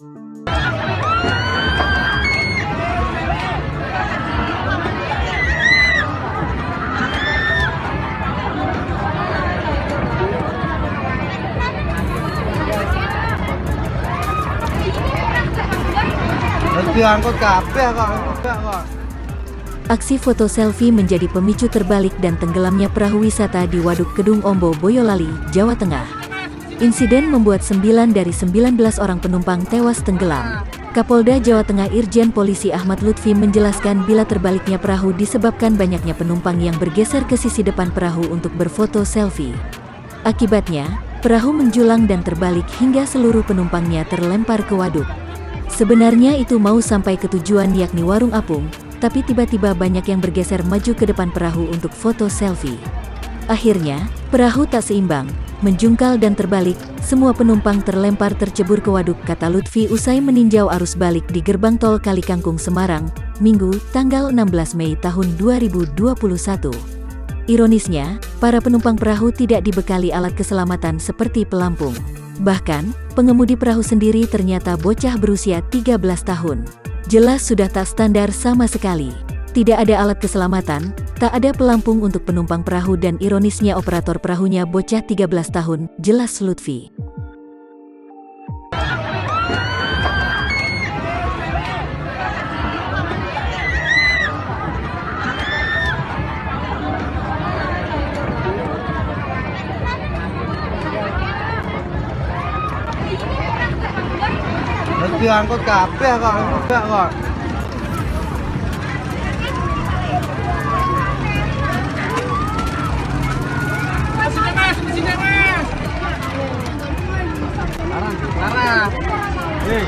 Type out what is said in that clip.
Diangkut kabeh kok, enggak kok. Aksi foto selfie menjadi pemicu terbalik dan tenggelamnya perahu wisata di Waduk Kedung Ombo, Boyolali, Jawa Tengah. Insiden membuat 9 dari 19 orang penumpang tewas tenggelam. Kapolda Jawa Tengah Irjen Polisi Ahmad Lutfi menjelaskan bila terbaliknya perahu disebabkan banyaknya penumpang yang bergeser ke sisi depan perahu untuk berfoto selfie. Akibatnya, perahu menjulang dan terbalik hingga seluruh penumpangnya terlempar ke waduk. Sebenarnya itu mau sampai ke tujuan yakni Warung Apung, tapi tiba-tiba banyak yang bergeser maju ke depan perahu untuk foto selfie. Akhirnya, perahu tak seimbang, menjungkal dan terbalik, semua penumpang terlempar tercebur ke waduk, kata Lutfi usai meninjau arus balik di gerbang tol Kalikangkung Semarang, Minggu, tanggal 16 Mei tahun 2021. Ironisnya, para penumpang perahu tidak dibekali alat keselamatan seperti pelampung. Bahkan, pengemudi perahu sendiri ternyata bocah berusia 13 tahun. Jelas sudah tak standar sama sekali. Tidak ada alat keselamatan, tak ada pelampung untuk penumpang perahu dan ironisnya operator perahunya bocah 13 tahun, jelas Lutfi. Diangkut kabeh kok, enggak kok. Lara. Hei.